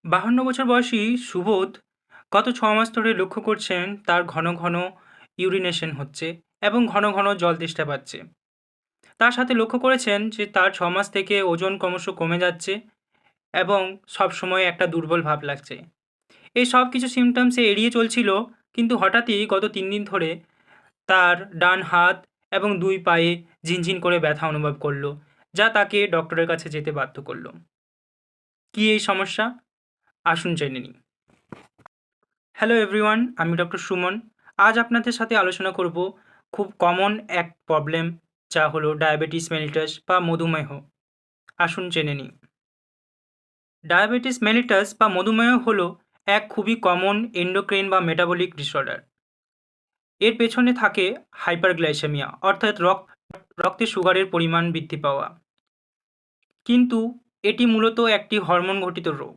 52 বছর বয়সী সুবোধ গত 6 মাস ধরে লক্ষ্য করছেন তার ঘন ঘন ইউরিনেশন হচ্ছে এবং ঘন ঘন জল তেষ্টা পাচ্ছে। তার সাথে লক্ষ্য করেছেন যে তার 6 মাস থেকে ওজন ক্রমশ কমে যাচ্ছে এবং সবসময় একটা দুর্বল ভাব লাগছে। এই সব কিছু সিমটমসে এড়িয়ে চলছিল, কিন্তু হঠাৎই গত 3 দিন ধরে তার ডান হাত এবং 2 পায়ে ঝিনঝিন করে ব্যথা অনুভব করলো, যা তাকে ডক্টরের কাছে যেতে বাধ্য করলো। কী এই সমস্যা? আসুন জেনে নিই। হ্যালো এভরিওয়ান, আমি ডক্টর সুমন। আজ আপনাদের সাথে আলোচনা করব খুব কমন এক প্রবলেম, যা হলো ডায়াবেটিস মেলিটাস বা মধুমেহ। আসুন জেনে নিই। ডায়াবেটিস মেলিটাস বা মধুমেহ হলো এক খুবই কমন এন্ডোক্রাইন বা মেটাবলিক ডিসঅর্ডার। এর পেছনে থাকে হাইপারগ্লাইসেমিয়া, অর্থাৎ রক্তে সুগারের পরিমাণ বৃদ্ধি পাওয়া। কিন্তু এটি মূলত একটি হরমোন ঘটিত রোগ,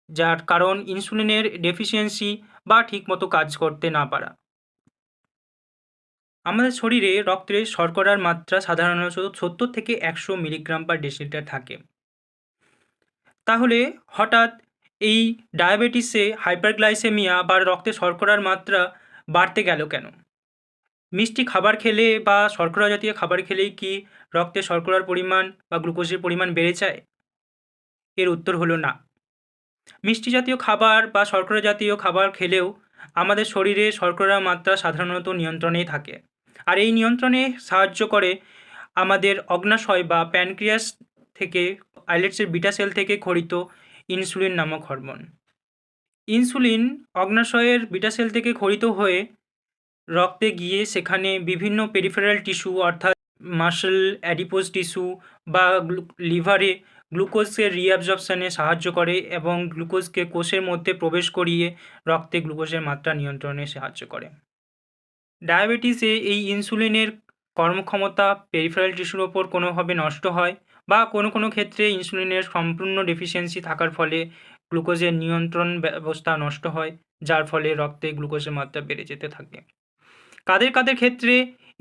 যার কারণ ইনসুলিনের ডেফিসিয়েন্সি বা ঠিকমতো কাজ করতে না পারা। আমাদের শরীরে রক্তে শর্করার মাত্রা সাধারণত 70 থেকে 100 মিলিগ্রাম পার ডেসিলিটার থাকে। তাহলে হঠাৎ এই ডায়াবেটিসে হাইপারগ্লাইসেমিয়া বা রক্তে শর্করার মাত্রা বাড়তে গেল কেন? মিষ্টি খাবার খেলে বা শর্করা জাতীয় খাবার খেলেই কি রক্তে শর্করার পরিমাণ বা গ্লুকোজের পরিমাণ বেড়ে যায়? এর উত্তর হলো না। মিষ্টি জাতীয় খাবার বা শর্করা জাতীয় খাবার খেলেও আমাদের শরীরে শর্করার মাত্রা সাধারণত নিয়ন্ত্রণেই থাকে। আর এই নিয়ন্ত্রণে সাহায্য করে আমাদের অগ্ন্যাশয় বা প্যানক্রিয়াস থেকে আইলেটসের বিটা সেল থেকে খরিত ইনসুলিন নামক হরমোন। ইনসুলিন অগ্ন্যাশয়ের বিটা সেল থেকে খরিত হয়ে রক্তে গিয়ে সেখানে বিভিন্ন পেরিফেরাল টিস্যু, অর্থাৎ মাসল, অ্যাডিপোজ টিস্যু বা লিভারে গ্লুকোজের রিঅ্যাবজর্পশনে সাহায্য করে এবং গ্লুকোজকে কোষের মধ্যে প্রবেশ করিয়ে রক্তে গ্লুকোজের মাত্রা নিয়ন্ত্রণে সাহায্য করে। ডায়াবেটিসে এই ইনসুলিনের কর্মক্ষমতা পেরিফেরাল টিস্যুর ওপর কোনোভাবে নষ্ট হয় বা কোনো ক্ষেত্রে ইনসুলিনের সম্পূর্ণ ডেফিসিয়েন্সি থাকার ফলে গ্লুকোজের নিয়ন্ত্রণ ব্যবস্থা নষ্ট হয়, যার ফলে রক্তে গ্লুকোজের মাত্রা বেড়ে যেতে থাকে। কাদের ক্ষেত্রে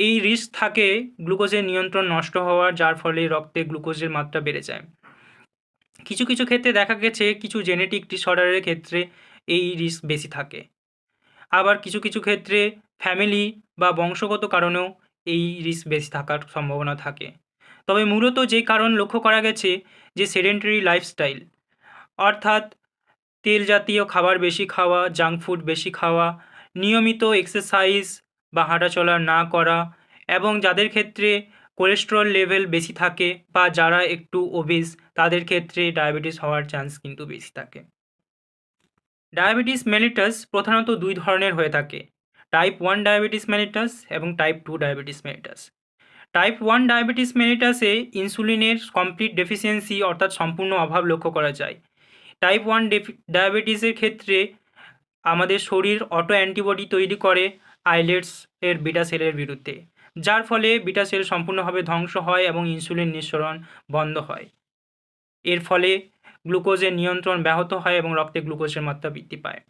এই রিস্ক থাকে গ্লুকোজের নিয়ন্ত্রণ নষ্ট হওয়ার, যার ফলে রক্তে গ্লুকোজের মাত্রা বেড়ে যায়? কিছু ক্ষেত্রে দেখা গেছে কিছু জেনেটিক ডিসঅর্ডারের ক্ষেত্রে এই রিস্ক বেশি থাকে। আবার কিছু ক্ষেত্রে ফ্যামিলি বা বংশগত কারণেও এই রিস্ক বেশি থাকার সম্ভাবনা থাকে। তবে মূলত যে কারণ লক্ষ্য করা গেছে যে সেডেন্টারি লাইফস্টাইল, অর্থাৎ তেল জাতীয় খাবার বেশি খাওয়া, জাঙ্ক ফুড বেশি খাওয়া, নিয়মিত এক্সারসাইজ বা হাঁটাচলা না করা, এবং যাদের ক্ষেত্রে কোলেস্টেরল লেভেল বেশি থাকে বা যারা একটু ওবেস, তাদের ক্ষেত্রে ডায়াবেটিস হওয়ার চান্স কিন্তু বেশি থাকে। ডায়াবেটিস মেলিটাস প্রধানত 2 ধরনের হয়ে থাকে: টাইপ 1 ডায়াবেটিস মেলিটাস এবং type 2 diabetes mellitus. Type 1 diabetes মেলিটাসে ইনসুলিনের কমপ্লিট ডেফিসিয়েন্সি, অর্থাৎ সম্পূর্ণ অভাব লক্ষ্য করা যায়। টাইপ 1 ডায়াবেটিসের ক্ষেত্রে আমাদের শরীর অটো অ্যান্টিবডি তৈরি করে আইলেটস এর বিটা সেলের বিরুদ্ধে, যার ফলে বিটা সেল সম্পূর্ণভাবে ধ্বংস হয় এবং ইনসুলিন নিঃসরণ বন্ধ হয়। এর ফলে গ্লুকোজের নিয়ন্ত্রণ ব্যাহত হয় এবং রক্তে গ্লুকোজের মাত্রা বৃদ্ধি পায়।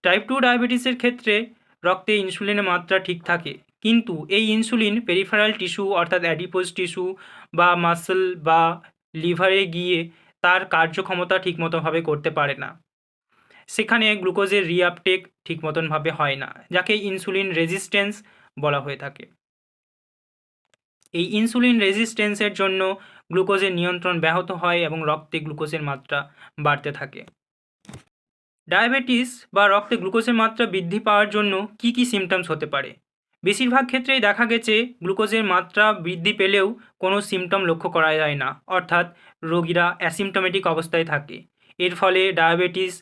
টাইপ 2 ডায়াবেটিসের ক্ষেত্রে রক্তে ইনসুলিনের মাত্রা ঠিক থাকে, কিন্তু এই ইনসুলিন পেরিফেরাল টিস্যু, অর্থাৎ অ্যাডিপোজ টিস্যু বা মাসল বা লিভারে গিয়ে তার কার্যক্ষমতা ঠিকমতোভাবে করতে পারে না। সেখানে গ্লুকোজের রিআপটেক ঠিক মতনভাবে হয় না, যাকে ইনসুলিন রেজিস্ট্যান্স বলা হয়ে থাকে। এই ইনসুলিন রেজিস্ট্যান্সের জন্য গ্লুকোজের নিয়ন্ত্রণ ব্যাহত হয় এবং রক্তে গ্লুকোজের মাত্রা বাড়তে থাকে। ডায়াবেটিস বা রক্তে গ্লুকোজের মাত্রা বৃদ্ধি পাওয়ার জন্য কী সিমটমস হতে পারে? বেশিরভাগ ক্ষেত্রেই দেখা গেছে গ্লুকোজের মাত্রা বৃদ্ধি পেলেও কোনো সিমটম লক্ষ্য করা যায় না, অর্থাৎ রোগীরা অ্যাসিমটমেটিক অবস্থায় থাকে। এর ফলে ডায়াবেটিস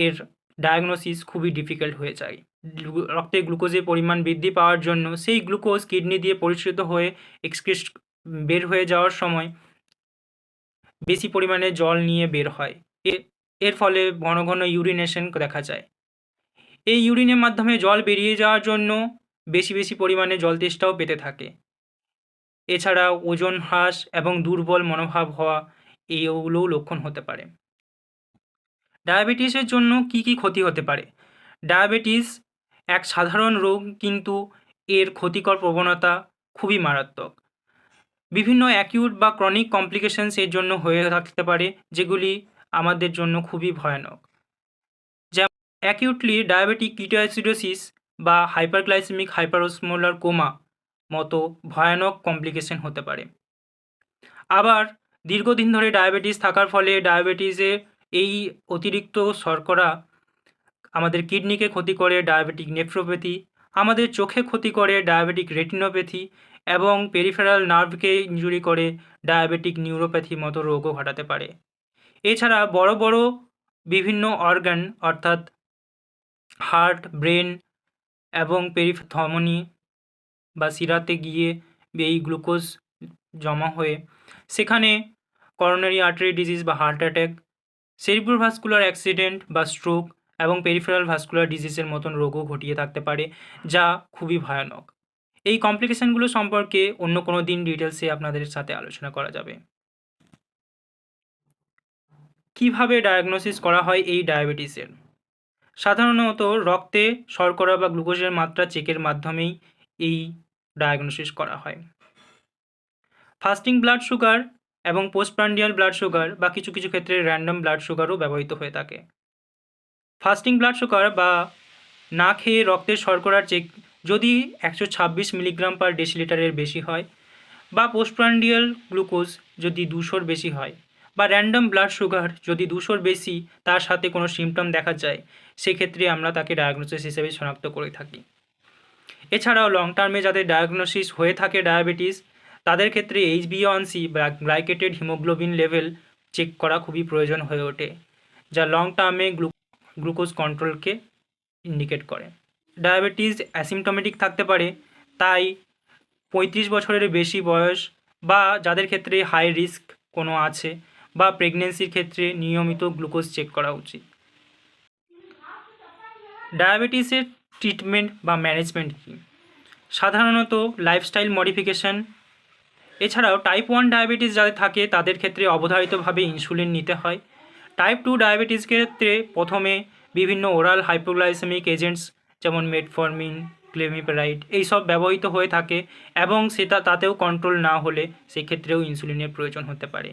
এর ডায়াগনোসিস খুবই ডিফিকাল্ট হয়ে যায়। রক্তে গ্লুকোজের পরিমাণ বৃদ্ধি পাওয়ার জন্য সেই গ্লুকোজ কিডনি দিয়ে পরিশ্রুত হয়ে এক্সক্রিট বের হয়ে যাওয়ার সময় বেশি পরিমাণে জল নিয়ে বের হয়। এর ফলে ঘন ইউরিনেশন দেখা যায়। এই ইউরিনের মাধ্যমে জল বেরিয়ে যাওয়ার জন্য বেশি পরিমাণে জল তেষ্টাও পেতে থাকে। এছাড়াও ওজন হ্রাস এবং দুর্বল মনোভাব হওয়া এইগুলোও লক্ষণ হতে পারে। ডায়াবেটিসের জন্য কী ক্ষতি হতে পারে? ডায়াবেটিস এক সাধারণ রোগ, কিন্তু এর ক্ষতিকর প্রবণতা খুবই মারাত্মক। বিভিন্ন অ্যাকিউট বা ক্রনিক কমপ্লিকেশনস এর জন্য হয়ে থাকতে পারে, যেগুলি আমাদের জন্য খুবই ভয়ানক। যেমন অ্যাকিউটলি ডায়াবেটিক কিটোঅ্যাসিডোসিস বা হাইপারগ্লাইসেমিক হাইপারসমোলার কোমা মতো ভয়ানক কমপ্লিকেশন হতে পারে। আবার দীর্ঘদিন ধরে ডায়াবেটিস থাকার ফলে ডায়াবেটিসে এই অতিরিক্ত শর্করা আমাদের কিডনিকে ক্ষতি করে, ডায়াবেটিক নেফ্রোপ্যাথি, আমাদের চোখে ক্ষতি করে, ডায়াবেটিক রেটিনোপ্যাথি, এবং পেরিফেরাল নার্ভকে ইনজুরি করে ডায়াবেটিক নিউরোপ্যাথি মতো রোগও ঘটাতে পারে। এছাড়া বড় বড় বিভিন্ন অর্গান অর্থাৎ হার্ট, ব্রেন এবং ধমনী বা শিরাতে গিয়ে এই গ্লুকোজ জমা হয়ে সেখানে করোনারি আর্টারি ডিজিজ বা হার্ট অ্যাটাক, সেরিব্রোভাস্কুলার অ্যাক্সিডেন্ট বা স্ট্রোক এবং পেরিফেরাল ভাস্কুলার ডিজিজের মতন রোগও ঘটিয়ে থাকতে পারে, যা খুবই ভয়ানক। এই কমপ্লিকেশনগুলো সম্পর্কে অন্য কোনো দিন ডিটেলসে আপনাদের সাথে আলোচনা করা যাবে। কিভাবে ডায়াগনোসিস করা হয় এই ডায়াবেটিসের? সাধারণত রক্তে শর্করা বা গ্লুকোজের মাত্রা চেকের মাধ্যমেই এই ডায়াগনোসিস করা হয়। ফাস্টিং ব্লাড সুগার এবং পোস্টপ্রান্ডিয়াল ব্লাড সুগার বা কিছু কিছু ক্ষেত্রে র্যান্ডম ব্লাড সুগারও ব্যবহৃত হয়ে থাকে। ফাস্টিং ব্লাড সুগার বা না খেয়ে রক্তের শর্করার চেক যদি 126 মিলিগ্রাম পার ডেসিলিটারের বেশি হয়, বা পোস্টপ্রান্ডিয়াল গ্লুকোজ যদি 200-র বেশি হয়, বা র্যান্ডম ব্লাড সুগার যদি 200-র বেশি তার সাথে কোনো সিমটম দেখা যায়, সেক্ষেত্রে আমরা তাকে ডায়াগনোসিস হিসেবে শনাক্ত করে থাকি। এছাড়াও লং টার্মে যাদের ডায়াগনোসিস হয়ে থাকে ডায়াবেটিস, তাদের ক্ষেত্রে HbA1c বা গ্লাইকেটেড হিমোগ্লোবিন লেভেল চেক করা খুবই প্রয়োজন হয়ে ওঠে, যা লং টার্মে গ্লুকোজ কন্ট্রোলকে ইন্ডিকেট করে। ডায়াবেটিস অ্যাসিমটমেটিক থাকতে পারে, তাই 35 বছরের বেশি বয়স বা যাদের ক্ষেত্রে হাই রিস্ক কোনো আছে বা প্রেগনেন্সির ক্ষেত্রে নিয়মিত গ্লুকোজ চেক করা উচিত। ডায়াবেটিসের ট্রিটমেন্ট বা ম্যানেজমেন্ট কী? সাধারণত লাইফস্টাইল মডিফিকেশান, এছাড়াও টাইপ 1 ডায়াবেটিস যাদের থাকে তাদের ক্ষেত্রে অবধারিতভাবে ইনসুলিন নিতে হয়। টাইপ 2 ডায়াবেটিস ক্ষেত্রে প্রথমে বিভিন্ন ওরাল হাইপোগ্লাইসেমিক এজেন্টস যেমন মেটফর্মিন, গ্লেমিপ্যারাইড এইসব ব্যবহৃত হয়ে থাকে, এবং তাতেও কন্ট্রোল না হলে সেক্ষেত্রেও ইনসুলিনের প্রয়োজন হতে পারে।